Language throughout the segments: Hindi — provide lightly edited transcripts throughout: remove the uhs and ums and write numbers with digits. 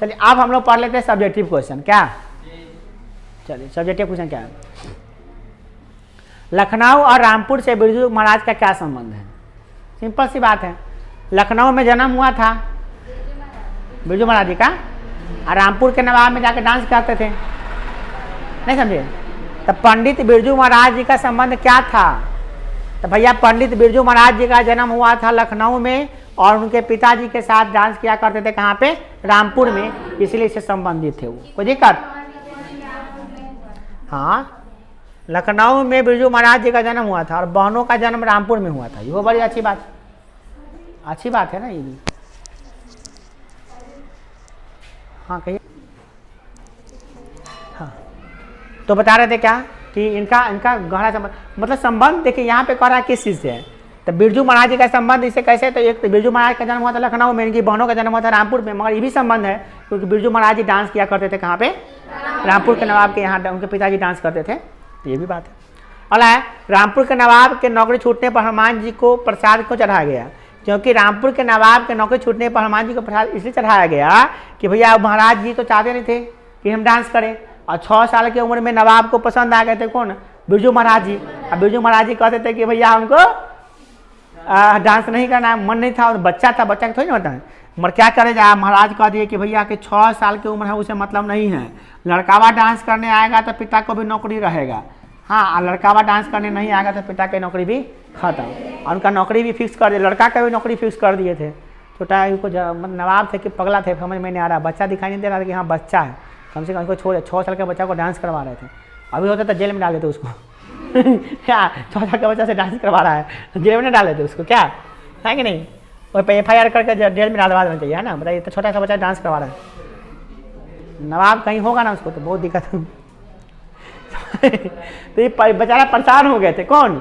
चलिए अब हम लोग पढ़ लेते हैं सब्जेक्टिव क्वेश्चन। क्या, चलिए सब्जेक्टिव क्वेश्चन क्या है? लखनऊ और रामपुर से बिरजू महाराज का क्या संबंध है? सिंपल सी बात है, लखनऊ में जन्म हुआ था बिरजू महाराज जी का, और रामपुर के नवाब में जाकर डांस करते थे, नहीं समझे? तो पंडित बिरजू महाराज जी का संबंध क्या था? तो भैया पंडित बिरजू महाराज जी का जन्म हुआ था लखनऊ में, और उनके पिताजी के साथ डांस किया करते थे कहाँ पे? रामपुर में, इसलिए इससे संबंधित थे वो। कोई दिक्कत? हाँ, लखनऊ में बिरजू महाराज जी का जन्म हुआ था और बहनों का जन्म रामपुर में हुआ था। ये बड़ी अच्छी बात है ना ये भी। हाँ कहिए। हाँ तो बता रहे थे क्या कि इनका गहरा संबंध, मतलब संबंध देखिए यहाँ पे कह रहा है किस चीज़ से है। तो बिरजू महाराज जी का संबंध इससे कैसे? तो एक तो बिरजू महाराज का जन्म हुआ था लखनऊ में, इनकी बहनों का जन्म हुआ था रामपुर में, मगर ये भी संबंध है क्योंकि बिरजू महाराज जी डांस किया करते थे कहाँ पे? रामपुर के नवाब के यहाँ, उनके पिताजी डांस करते थे, तो ये भी बात है। अला है, रामपुर के नवाब के नौकरी छूटने पर हनुमान जी को प्रसाद क्यों चढ़ाया गया? क्योंकि रामपुर के नवाब के नौकरी छूटने पर हनुमान जी को प्रसाद इसलिए चढ़ाया गया कि भैया महाराज जी तो चाहते नहीं थे कि हम डांस करें, और 6 साल की उम्र में नवाब को पसंद आ गए थे कौन? बिरजू महाराज जी। अब बिरजू महाराज जी कहते थे कि भैया हमको डांस नहीं करना, मन नहीं था, और बच्चा था, बच्चा थोड़ी ना होता है, मगर क्या करे जाए, महाराज कह दिए कि भैया कि 6 साल की उम्र है उसे मतलब नहीं है, लड़कावा डांस करने आएगा तो पिता को भी नौकरी रहेगा। हाँ, लड़कावा डांस करने नहीं आएगा तो पिता की नौकरी भी खत्म, और उनका नौकरी भी फिक्स कर दिया, लड़का का भी नौकरी फिक्स कर दिए थे। छोटा को नवाब थे कि पगला थे, समझ में नहीं आ रहा, बच्चा दिखाई नहीं दे रहा था कि हाँ बच्चा है, कम से कम उसको छोड़े, 6 साल के बच्चा को डांस करवा रहे थे। अभी होता तो जेल में डाल देते उसको क्या 6 साल के बच्चा से डांस करवा रहा है, जेल में नहीं डाल देते उसको, क्या है कि नहीं? और FIR करके जेल में डालवा देना चाहिए, है ना? बताइए, तो छोटा सा बच्चा डांस करवा रहा है, नवाब कहीं होगा ना उसको तो बहुत दिक्कत तो ये बेचारा परेशान हो गए थे। कौन?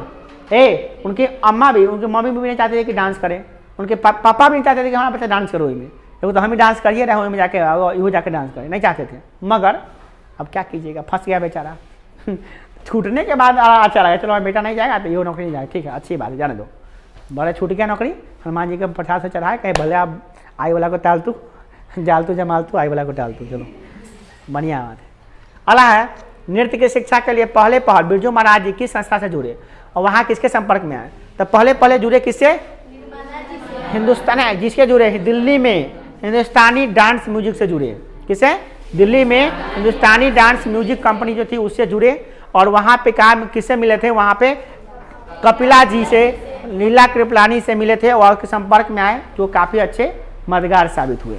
उनकी अम्मा भी, उनकी मम्मी भी नहीं चाहते थे कि डांस करें, उनके पापा भी नहीं चाहते थे कि हमारा बच्चा डांस करो में, तो हम ही डांस करिए रहे में जाके, इहो जाके डांस करें, नहीं चाहते थे। मगर अब क्या कीजिएगा, फंस गया बेचारा छूटने के बाद अच्छा लगा, चलो बेटा नहीं जाएगा तो ये नौकरी नहीं जाएगा, ठीक है अच्छी बात है, जाने दो। बड़े छूट गया नौकरी, हनुमान जी के प्रसाद से चढ़ाए, कहे भले आप आई वाला को टालतू, जालतू जमालतू, आई वाला को टालतू, चलो बढ़िया बात है। अला है, नृत्य की शिक्षा के लिए पहले बिरजू महाराज जी की संस्था से जुड़े, और वहाँ किसके संपर्क में आए? तो पहले जुड़े किससे? हिंदुस्तान है जिसके जुड़े, दिल्ली में हिंदुस्तानी डांस म्यूजिक से जुड़े। किसे? दिल्ली में हिंदुस्तानी डांस म्यूजिक कंपनी जो थी उससे जुड़े, और वहाँ पे काम किससे मिले थे? वहाँ पे कपिला जी से, लीला कृपलानी से मिले थे, और के संपर्क में आए, जो काफ़ी अच्छे मददगार साबित हुए।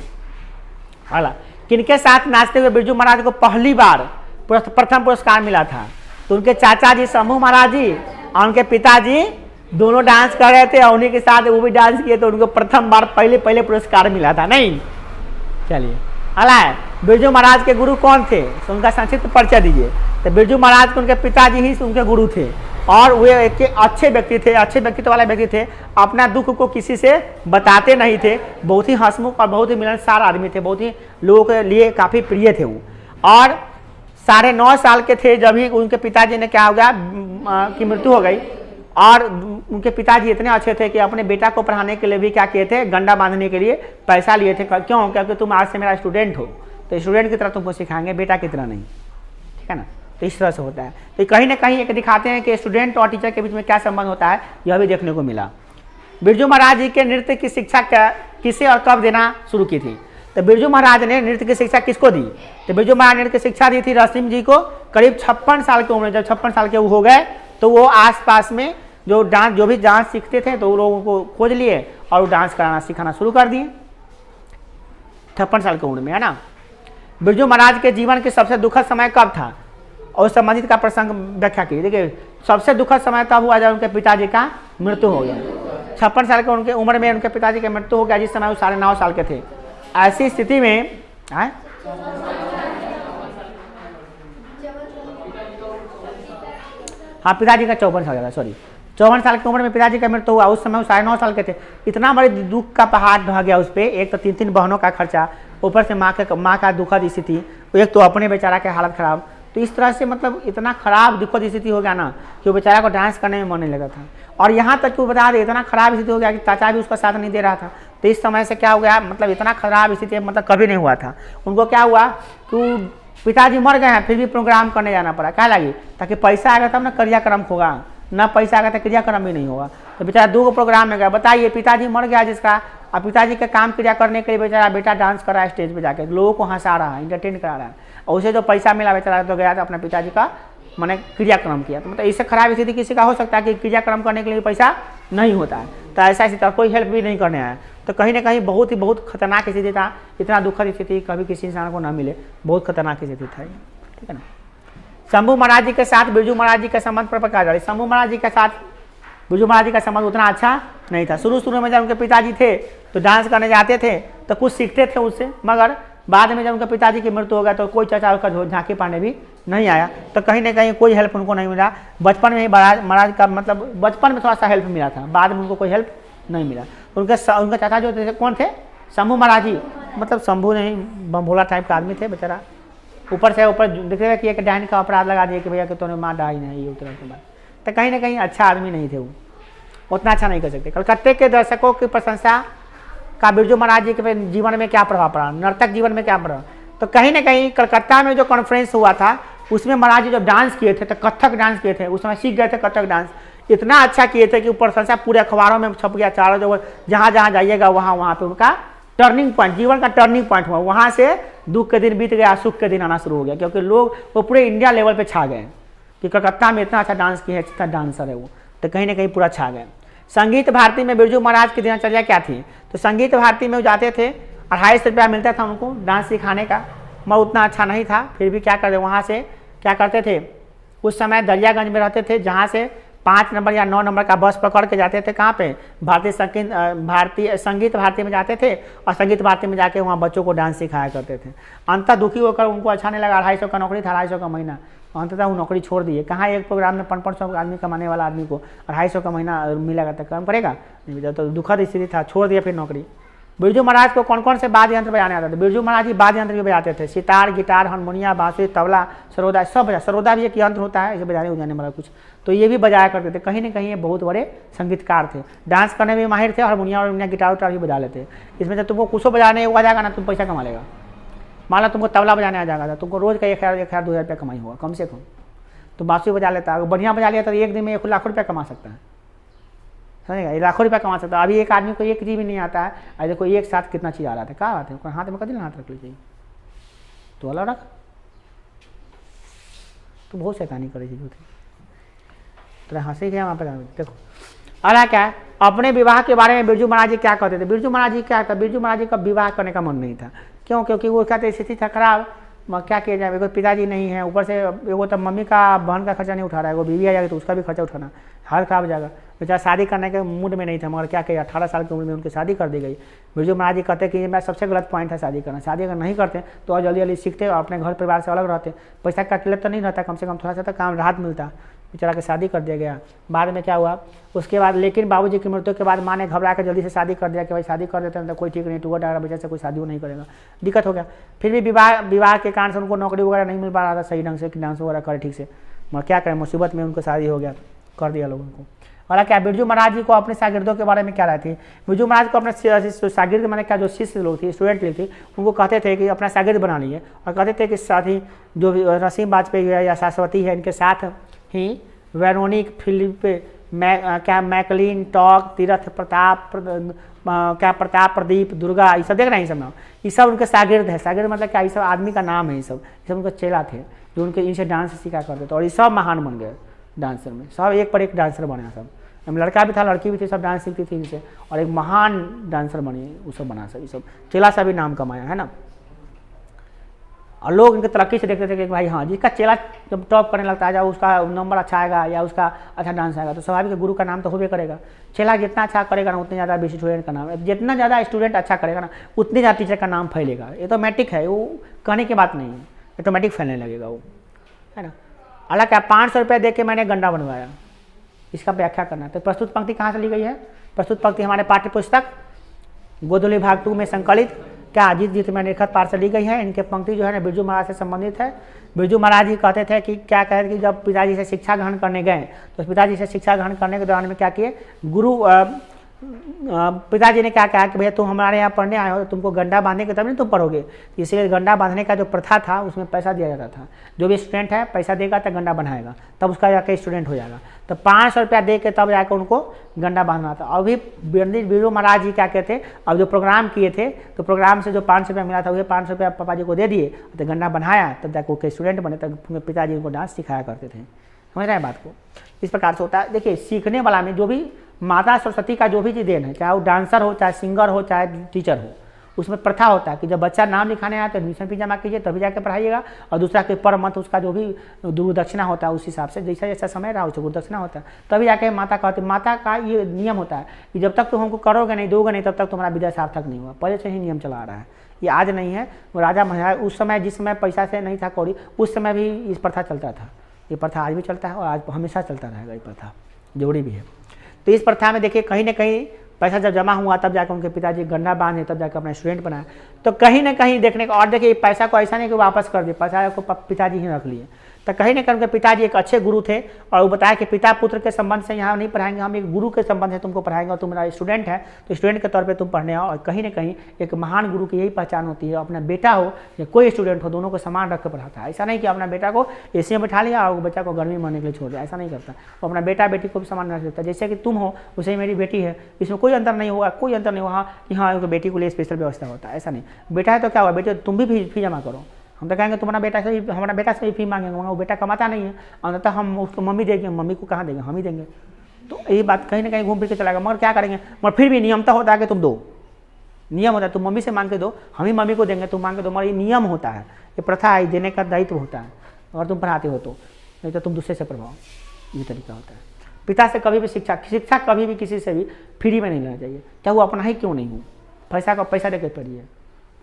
हाला, किनके साथ नाचते हुए बिरजू महाराज को पहली बार प्रथम पुरस्कार मिला था? तो उनके चाचा जी शंभू महाराज जी और उनके पिताजी दोनों डांस कर रहे थे, और उन्हीं के साथ वो भी डांस किए, तो उनको प्रथम बार पहले पुरस्कार मिला था। नहीं, चलिए अला है, बिरजू महाराज के गुरु कौन थे? तो उनका संक्षिप्त परिचय दीजिए। तो बिरजू महाराज के उनके पिताजी ही उनके गुरु थे, और वे एक अच्छे व्यक्ति थे, अच्छे व्यक्तित्व वाले व्यक्ति थे, अपना दुख को किसी से बताते नहीं थे, बहुत ही हंसमुख और बहुत ही मिलनसार आदमी थे, बहुत ही लोगों के लिए काफ़ी प्रिय थे वो। और 9.5 साल के थे जब ही उनके पिताजी ने क्या हो गया की मृत्यु हो गई, और उनके पिताजी इतने अच्छे थे कि अपने बेटा को पढ़ाने के लिए भी क्या किए थे? गंडा बांधने के लिए पैसा लिए थे। क्यों? क्योंकि तुम आज से मेरा स्टूडेंट हो, तो स्टूडेंट की तरह तुमको सिखाएंगे, बेटा की तरह नहीं, ठीक है ना? तो इस तरह से होता है। तो कहीं ना कहीं एक दिखाते हैं कि स्टूडेंट और टीचर के बीच में क्या संबंध होता है, यह भी देखने को मिला। बिरजू महाराज जी के नृत्य की शिक्षा किसे और कब देना शुरू की थी? तो बिरजू महाराज ने नृत्य की शिक्षा किसको दी? तो बिरजू महाराज ने नृत्य की शिक्षा दी थी रसीम जी को, करीब 56 साल की उम्र। जब 56 साल के हो गए तो वो आसपास में जो भी डांस सीखते थे तो वो लोगों को खोज लिए और वो डांस कराना सिखाना शुरू कर दिए 56 साल की उम्र में, है ना? बिरजू महाराज के जीवन के सबसे दुखद समय कब था और संबंधित का प्रसंग व्याख्या की। देखिए, सबसे दुखद समय तब हुआ जब उनके पिताजी का मृत्यु हो गया। 56 साल के उनके उम्र में उनके पिताजी की मृत्यु हो गया, जिस समय वो 9.5 साल के थे। ऐसी स्थिति में हाँ, पिताजी का 54 साल का, सॉरी 54 साल की उम्र में पिताजी का मृत्यु हुआ। उस समय वो 9.5 साल के थे। इतना बड़े दुख का पहाड़ ढह गया उस पर। एक तो 3 बहनों का खर्चा, ऊपर से माँ का दुखद स्थिति, एक तो अपने बेचारा के हालत खराब। तो इस तरह से मतलब इतना खराब दुखद स्थिति हो गया ना कि वो बेचारा को डांस करने में मन नहीं लगा था। और यहाँ तक कि वो बता दे इतना खराब स्थिति हो गया कि चाचा भी उसका साथ नहीं दे रहा था। तो इस समय से क्या हो गया, मतलब इतना खराब स्थिति मतलब कभी नहीं हुआ था। उनको क्या हुआ कि पिताजी मर गए हैं फिर भी प्रोग्राम करने जाना पड़ा, क्या लगी, ताकि पैसा आएगा तब ना क्रियाक्रम होगा, ना पैसा आएगा तो क्रियाक्रम भी नहीं होगा। तो बेचारा 2 प्रोग्राम में गया। बताइए, पिताजी मर गया जिसका, और पिताजी का काम क्रिया करने के लिए बेचारा बेटा डांस कर रहा है स्टेज पे जाके, लोगों को हंसा रहा है, इंटरटेन करा रहा है, और उसे जो पैसा मिला बेचारा तो गया था अपने पिताजी का मैंने क्रियाक्रम किया। तो मतलब इससे खराब स्थिति किसी का हो सकता है कि क्रियाक्रम करने के लिए पैसा नहीं होता है, तो ऐसा स्थिति कोई हेल्प भी नहीं करने आया। तो कहीं ना कहीं बहुत खतरनाक स्थिति था, इतना दुखद स्थिति कभी किसी इंसान को ना मिले, बहुत खतरनाक स्थिति था, ठीक है ना। शंभू महाराज जी के साथ बिरजू महाराज जी के संबंध पर प्रकाश डाली। शंभू महाराज जी के साथ बिरजू महाराज जी का संबंध उतना अच्छा नहीं था। शुरू में जब उनके पिताजी थे तो डांस करने जाते थे तो कुछ सीखते थे उससे, मगर बाद में जब उनके पिताजी की मृत्यु हो गया तो कोई चाचा उसका झांकी पाने भी नहीं आया। तो कहीं ना कहीं कोई हेल्प उनको नहीं मिला। बचपन में ही महाराज का मतलब बचपन में थोड़ा सा हेल्प मिला था, बाद में उनको कोई हेल्प नहीं मिला। उनके चाचा जो थे कौन थे, शंभू महाराज जी, मतलब शंभू नहीं बमभोला टाइप का आदमी थे बेचारा। ऊपर से ऊपर दिख रहा कि एक डायन का अपराध लगा दिया कि भैया कि तूने मार डाली नहीं, ये उतना के बाद तो कहीं ना कहीं अच्छा आदमी नहीं थे, वो उतना अच्छा नहीं कर सकते। कलकत्ते के दर्शकों की प्रशंसा का बिरजू महाराज जी के जीवन में क्या प्रभाव पड़ा, नर्तक जीवन में क्या पड़ा। तो कहीं ना कहीं कलकत्ता में जो कॉन्फ्रेंस हुआ था उसमें महाराज जी जब डांस किए थे तो कथक डांस किए थे, उस समय सीख गए थे कथक डांस, इतना अच्छा किए थे कि प्रशंसा पूरे अखबारों में छप गया, चारों जगह जहाँ जहाँ जाइएगा वहाँ पे उनका टर्निंग पॉइंट, जीवन का टर्निंग पॉइंट हुआ। वहाँ से दुख के दिन बीत गया, सुख के दिन आना शुरू हो गया, क्योंकि लोग वो पूरे इंडिया लेवल पे छा गए कि कलकत्ता में इतना अच्छा डांस किया है, इतना डांसर है वो, तो कहीं ना कहीं पूरा छा गए। संगीत भारती में बिरजू महाराज की दिनचर्या क्या थी, तो संगीत भारती में वो जाते थे, 250 रुपया मिलता था उनको डांस सिखाने का, मगर उतना अच्छा नहीं था, फिर भी क्या करते, वहाँ से क्या करते थे, उस समय दरियागंज में रहते थे, जहाँ से 5 नंबर या 9 नंबर का बस पकड़ के जाते थे, कहाँ पे, भारतीय संगीत भारती में जाते थे, और संगीत भारती में जाके वहाँ बच्चों को डांस सिखाया करते थे। अंततः दुखी होकर उनको अच्छा नहीं लगा, 250 का नौकरी था, 250 का महीना, अंततः वो नौकरी छोड़ दिए। कहाँ एक प्रोग्राम में 500 आदमी कमाने वाला आदमी को 250 का महीना मिलेगा तो काम करेगा नहीं, तो दुखद स्थिति था, छोड़ दिया फिर नौकरी। बिरजू महाराज को कौन कौन से वाद्य यंत्र बजाने आता था, बिरजू महाराज जी वाद्य यंत्र भी बजाते थे, सितार, गिटार, हारमोनिया, बांसुरी, तबला, सरोदा, सब बजा, सरोदा भी एक यंत्र होता है इसे बजाने उजाने वाला कुछ, तो ये भी बजाया करते थे। कहीं ना कहीं ये बहुत बड़े संगीतकार थे, डांस करने में माहिर थे, हारमोनिया गिटार उटार भी बजा लेते। इसमें जब तुमको कुछ बजाने आ जाएगा ना, तुम पैसा कमा लेगा। मान लो तुमको तबला बजाने आ जाएगा, तुमको रोज का 1000 2000 रुपया कमाई होगा कम से कम। तो बांसुरी बजा लेता है, अगर बढ़िया बजा लिया तो एक दिन में 1 लाख रुपया कमा सकता है, समझेगा, 1 लाख रुपया कमा सकता है। अभी एक आदमी को एक चीज भी नहीं आता है, अरे देखो एक साथ कितना चीज आ रहा था, क्या बात है, हाथ में कभी हाथ रख लीजिए तो अलग रख, तो बहुत शैतानी करे चीज होती, तो हंसी गया वहाँ पर। देखो अला क्या है, अपने विवाह के बारे में बिरजू महाराज जी क्या कहते थे। बिरजू महाराज जी क्या था, बिरजू महाराज जी का विवाह करने का मन नहीं था, क्यों, क्योंकि वो कहते स्थिति था खराब, क्या किया जाए, एगो पिताजी नहीं है, ऊपर से एगो तो मम्मी का बहन का खर्चा नहीं उठा रहा है, वो बीवी आ जाएगी तो उसका भी खर्चा उठाना, हाल खराब हो जाएगा। बेचारा शादी करने के मूड में नहीं था, मगर क्या किया, 18 साल की उम्र में उनकी शादी कर दी गई। बिरजू महाराज जी कहते कि मेरा सबसे गलत पॉइंट है शादी करना, शादी अगर नहीं करते तो और जल्दी जल्दी सीखते और अपने घर परिवार से अलग रहते, पैसा का किल्लत तो नहीं रहता, कम से कम थोड़ा सा तो काम राहत मिलता। बेचारा के शादी कर दिया गया। बाद में क्या हुआ उसके बाद, लेकिन बाबूजी की मृत्यु के बाद माँ ने घबरा कर जल्दी से शादी कर दिया कि भाई शादी कर देते हैं तो कोई ठीक नहीं, टूटा डाला बच्चा से कोई शादी नहीं करेगा, दिक्कत हो गया। फिर भी विवाह के कारण से उनको नौकरी वगैरह नहीं मिल पा रहा था सही ढंग से कि डांस वगैरह करे ठीक से, मगर क्या करें, मुसीबत में उनको शादी हो गया, कर दिया लोगों को। और क्या बिरजू महाराज जी को अपने शागिर्दों के बारे में क्या रहती है, बिरजू महाराज को अपने शागिर्द मैंने क्या जो शिष्य लोग थे, स्टूडेंट लोग थे, उनको कहते थे कि अपना शागिर्द बना लीजिए, और कहते थे कि साथ ही जो नसीम वाजपेयी है या शाश्वती है, इनके साथ ही वेरोनिक, फिलिप, मैकलिन, टॉक, तीरथ प्रताप, प्रताप, प्रदीप, दुर्गा, ये सब देख रहे हैं, ये सब उनके शागिर्द है। शागिर्द मतलब क्या, ये सब आदमी का नाम है, ये सब उनके चेला थे जो उनके इनसे डांस सीखा करते थे, और ये सब महान बन गए डांसर में, सब एक पर एक डांसर बने सब, लड़का भी था लड़की भी थी, सब डांस सीखती थी इनसे, और एक महान डांसर बने, वो सब बना सब, ये सब चेला सा भी नाम कमाया है ना। और लोग इनके तरक्की से देखते थे कि भाई हाँ, जिसका चेला जब टॉप करने लगता है, जब उसका नंबर अच्छा आएगा या उसका अच्छा डांस आएगा तो स्वाभाविक गुरु का नाम तो होबे करेगा। चेला जितना अच्छा करेगा ना उतने ज़्यादा बेसी स्टूडेंट का नाम, जितना ज़्यादा स्टूडेंट अच्छा करेगा ना उतने ज़्यादा टीचर का नाम फैलेगा। ये तो मैट्रिक है, वो कहने की बात नहीं है, ऑटोमेटिक फैलने लगेगा वो, है ना। हालांकि 500 रुपये दे के मैंने गंडा बनवाया, इसका व्याख्या करना। तो प्रस्तुत पंक्ति कहाँ से ली गई है, प्रस्तुत पंक्ति हमारे पाठ्य पुस्तक गोधुली भाग 2 में संकलित क्या अजीत जी में लिखत पाठ से ली गई है। इनके पंक्ति जो है ना बिरजू महाराज से संबंधित है। बिरजू महाराज जी कहते थे कि क्या कहते कि जब पिताजी से शिक्षा ग्रहण करने गए तो पिताजी से शिक्षा ग्रहण करने के दौरान में क्या किए, गुरु पिताजी ने क्या कहा कि भैया तुम हमारे यहाँ पढ़ने आए हो तो तुमको गंडा बांधने के तब नहीं तुम पढ़ोगे, इसलिए गंडा बांधने का जो प्रथा था उसमें पैसा दिया जाता था। जो भी स्टूडेंट है पैसा देगा तो गंडा बनाएगा, तब उसका जाकर स्टूडेंट हो जाएगा। तो 500 रुपया दे के तब जाकर उनको गंडा बांधना था। अभी बिरजू महाराज जी क्या कहते, अब जो प्रोग्राम किए थे तो प्रोग्राम से जो 500 रुपया मिला था वही 500 रुपया पापा जी को दे दिए, तो गंडा बनाया, तब जाकर वो स्टूडेंट बने, तब पिताजी उनको डांस सिखाया करते थे। समझ रहे हैं बात को? इस प्रकार से होता है। देखिए सीखने वाला में जो भी माता सरस्वती का जो भी चीज़ देन है, चाहे वो डांसर हो, चाहे सिंगर हो, चाहे टीचर हो, उसमें प्रथा होता है कि जब बच्चा नाम लिखाने आया तो एडमिशन फी जमा कीजिए तभी जाकर पढ़ाइएगा, और दूसरा कि पर मंथ उसका जो भी गुरुदक्षिणा होता है उस हिसाब से जैसा जैसा समय रहा उससे गुरुदक्षिणा होता है, तभी जाके माता कहते। माता का ये नियम होता है कि जब तक तुम हमको करोगे नहीं, दोगे नहीं, तब तक तुम्हारा विद्या सार्थक नहीं हुआ। पहले से ही नियम चला आ रहा है, ये आज नहीं है। वो राजा महाराज उस समय, जिस समय पैसा से नहीं था कौड़ी, उस समय भी इस प्रथा चलता था। ये प्रथा आज भी चलता है और आज हमेशा चलता रहेगा। ये प्रथा जरूरी भी है। तो इस प्रथा में देखिए कहीं ना कहीं पैसा जब जमा हुआ तब जाकर उनके पिताजी गन्ना बांधे, तब जाकर अपना स्टूडेंट बनाया। तो कहीं ना कहीं देखने का, और देखिए पैसा को ऐसा नहीं कि वापस कर दिए, पैसा को पिताजी ही रख लिए। तो कहीं ना कहीं उनके पिताजी एक अच्छे गुरु थे, और वो बताया कि पिता पुत्र के संबंध से यहाँ नहीं पढ़ाएंगे, हम एक गुरु के संबंध से तुमको पढ़ाएंगे, और तुम मेरा स्टूडेंट है तो स्टूडेंट के तौर पे तुम पढ़ने आओ। और कहीं ना कहीं एक महान गुरु की यही पहचान होती है, अपना बेटा हो या कोई स्टूडेंट हो, दोनों को समान रख कर पढ़ाता है। ऐसा नहीं कि अपना बेटा को एसी में बैठा लिया और बच्चा को गर्मी मरने के लिए छोड़ दिया, ऐसा नहीं करता। वो अपना बेटा बेटी को भी समान रख देता है। जैसे कि तुम हो वैसे ही मेरी बेटी है, इसमें कोई अंतर नहीं होगा, कोई अंतर नहीं होगा कि हाँ बेटी के लिए स्पेशल व्यवस्था होता है, ऐसा नहीं। बेटा है तो क्या हुआ, बेटे तुम भी फी जमा करो। हम तो कहेंगे तुम्हारा बेटा से, हमारा बेटा से भी फी मांगेंगे, वो बेटा कमाता नहीं है, अंततः हम उसको मम्मी देंगे, मम्मी को कहाँ देंगे, हम ही देंगे। तो यही बात कहीं ना कहीं घूम फिर के चलाएगा। मगर क्या करेंगे, मगर फिर भी नियमता होता है कि तुम दो, नियम होता है तुम मम्मी से मांग के दो, हम ही मम्मी को देंगे, तुम मांग के दो। मगर ये नियम होता है, ये प्रथा है, देने का दायित्व होता है। अगर तुम पढ़ाते हो तो, नहीं तो तुम दूसरे से पढ़वाओ, ये तरीका होता है। पिता से कभी भी शिक्षा कभी भी किसी से भी फ्री में नहीं लेना चाहिए, चाहे वो अपना ही क्यों नहीं हो। पैसा का पैसा देकर पढ़िए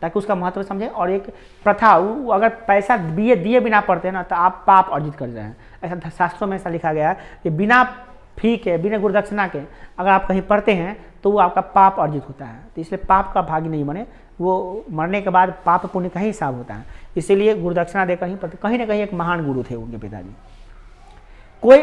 ताकि उसका महत्व समझे। और एक प्रथा, अगर पैसा दिए बिना पढ़ते हैं ना तो आप पाप अर्जित कर रहे हैं। ऐसा शास्त्रों में ऐसा लिखा गया है कि बिना फी के, बिना गुरुदक्षिणा के अगर आप कहीं पढ़ते हैं तो वो आपका पाप अर्जित होता है। तो इसलिए पाप का भागी नहीं बने, वो मरने के बाद पाप पुण्य का ही हिसाब होता है। इसीलिए गुरुदक्षिणा देकर ही पढ़ते। कहीं ना कहीं एक महान गुरु थे उनके पिताजी।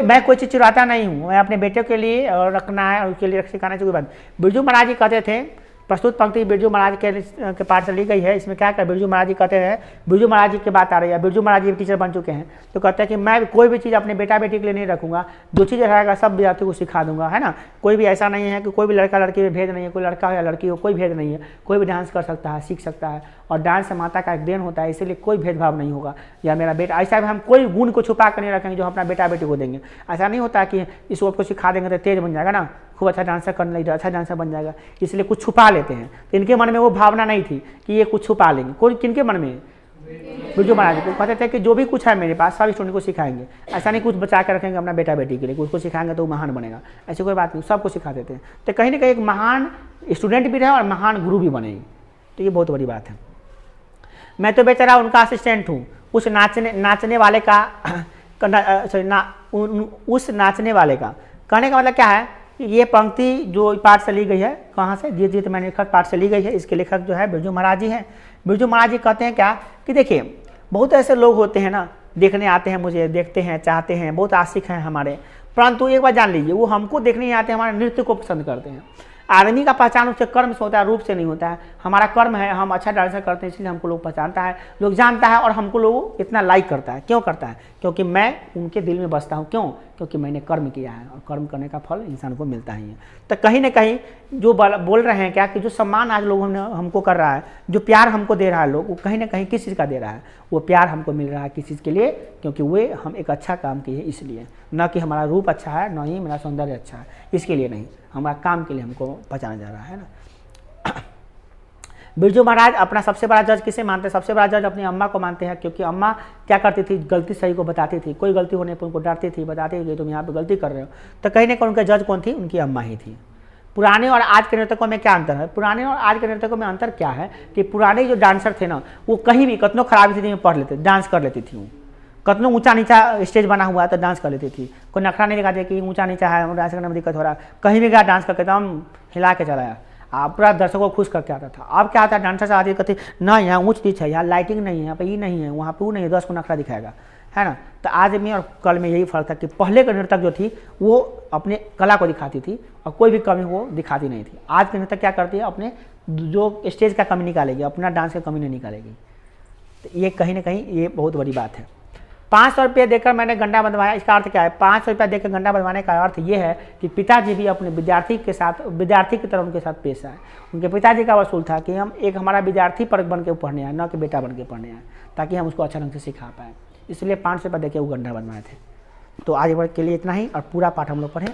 मैं कोई चीज़ चुराता नहीं हूँ, मैं अपने बेटे के लिए और रखना है और उसके लिए सिखाना चाहिए बात। बिरजू महाराज जी कहते थे, प्रस्तुत पंक्ति बिरजू महाराज के पाठ से ली गई है। इसमें क्या बिरजू महाराज जी कहते हैं, बिरजू महाराज जी की बात आ रही है। बिरजू महाराज जी टीचर बन चुके हैं, तो कहते हैं कि मैं कोई भी चीज़ अपने बेटा बेटी के लिए नहीं रखूंगा, जो चीज़ रहेगा सब विद्यार्थी को सिखा दूंगा, है ना। कोई भी ऐसा नहीं है कि कोई भी लड़का लड़की में भेद नहीं है, कोई लड़का हो या लड़की हो कोई भेद नहीं है, कोई भी डांस कर सकता है, सीख सकता है। और डांस से माता का एक देन होता है, इसीलिए कोई भेदभाव नहीं होगा। या मेरा बेटा, ऐसा भी हम कोई गुण को छुपा कर नहीं रखेंगे जो अपना बेटा बेटी को देंगे। ऐसा नहीं होता कि इस को सिखा देंगे तो तेज बन जाएगा ना, खूब अच्छा डांसर करने लगे, अच्छा डांसर बन जाएगा, इसलिए कुछ छुपा लेते हैं। तो इनके मन में वो भावना नहीं थी कि ये कुछ छुपा लेंगे। कोई किनके मन में, बिरजू महाराज को कहते थे कि जो भी कुछ है मेरे पास सब स्टूडेंट को सिखाएंगे। ऐसा नहीं कुछ बचा कर रखेंगे अपना बेटा बेटी के लिए, कुछ को सिखाएंगे तो वो महान बनेगा, ऐसी कोई बात नहीं, सबको सिखा देते हैं। तो कहीं ना कहीं एक महान स्टूडेंट भी रहे और महान गुरु भी बनेगी, तो ये बहुत बड़ी बात है। मैं तो बेचारा उनका असिस्टेंट हूँ, उस नाचने वाले का उस नाचने वाले का। कहने का मतलब क्या है, ये पंक्ति जो पाठ से ली गई है, कहाँ से, जीत जीत मैंने लेखक पाठ से ली गई है। इसके लेखक जो है बिरजू महाराज जी हैं। बिरजू महाराज जी कहते हैं क्या कि देखिए बहुत ऐसे लोग होते हैं ना, देखने आते हैं, मुझे देखते हैं, चाहते हैं, बहुत आशिक हैं हमारे, परंतु एक बार जान लीजिए वो हमको देखने नहीं आते, हमारे नृत्य को पसंद करते हैं। आदमी का पहचान उसके कर्म से होता है, रूप से नहीं होता है। हमारा कर्म है, हम अच्छा डांसर करते हैं इसलिए हमको लोग पहचानता है, लोग जानता है, और हमको लोग इतना लाइक करता है। क्यों करता है, क्योंकि मैं उनके दिल में बसता हूँ। क्यों, क्योंकि मैंने कर्म किया है, और कर्म करने का फल इंसान को मिलता ही है। तो कहीं ना कहीं जो बोल रहे हैं क्या कि जो सम्मान आज लोग हमको कर रहा है, जो प्यार हमको दे रहा है लोग, वो कहीं ना कहीं किस चीज़ का दे रहा है, वो प्यार हमको मिल रहा है किस चीज़ के लिए, क्योंकि वे हम एक अच्छा काम किए इसलिए, न कि हमारा रूप अच्छा है, न ही मेरा सौंदर्य अच्छा है, इसके लिए नहीं, हमारा काम के लिए हमको पहचाना जा रहा है ना। बिरजू महाराज अपना सबसे बड़ा जज किसे मानते हैं, सबसे बड़ा जज अपनी अम्मा को मानते हैं, क्योंकि अम्मा क्या करती थी, गलती सही को बताती थी, कोई गलती होने पर उनको डांटती थी, बताती थी तुम यहाँ पे गलती कर रहे हो। तो कहीं ना कहीं उनके जज कौन थी, उनकी अम्मा ही थी। पुराने और आज के नर्तकों में क्या अंतर है, पुराने और आज के नर्तकों में अंतर क्या है कि पुराने जो डांसर थे ना, वो कहीं भी कतनों खराब स्थिति में पढ़ लेते, डांस कर लेती थी। वो कतनों ऊंचा नीचा स्टेज बना हुआ है तो डांस कर लेती थी, कोई नखरा नहीं दिखाते कि ऊंचा नीचा है, डांस करने में दिक्कत हो रहा है, कहीं भी गया डांस करके एकदम हिला के चलाया। आप पूरा दर्शकों को खुश करके आता था। अब क्या आता है, डांसर से आते कहते ना यहाँ ऊँच नीच है, यहाँ लाइटिंग नहीं है, यहाँ पे ये नहीं है, वहाँ पे वो नहीं है, 10 को नखरा दिखाएगा, है ना। तो आज में और कल में यही फर्क था कि पहले के नर्तक जो थी वो अपने कला को दिखाती थी और कोई भी कमी वो दिखाती नहीं थी। आज के नर्तक क्या करती है, अपने जो स्टेज का कमी निकालेगी, अपना डांस का कमी नहीं निकालेगी। तो ये कहीं ना कहीं ये बहुत बड़ी बात है। 500 रुपये देकर मैंने गंडा बनवाया, इसका अर्थ क्या है? 500 रुपया देकर गंडा बनवाने का अर्थ ये है कि पिताजी भी अपने विद्यार्थी की तरह उनके साथ पेश आए। उनके पिताजी का वसूल था कि हम एक हमारा विद्यार्थी पर बन के पढ़ने आए, न कि बेटा बन के पढ़ने आए, ताकि हम उसको अच्छा ढंग से सिखा पाएँ। इसलिए 500 रुपये देकर वो गंडा बनवाए थे। तो आज के लिए इतना ही और पूरा पाठ हम लोग पढ़ें।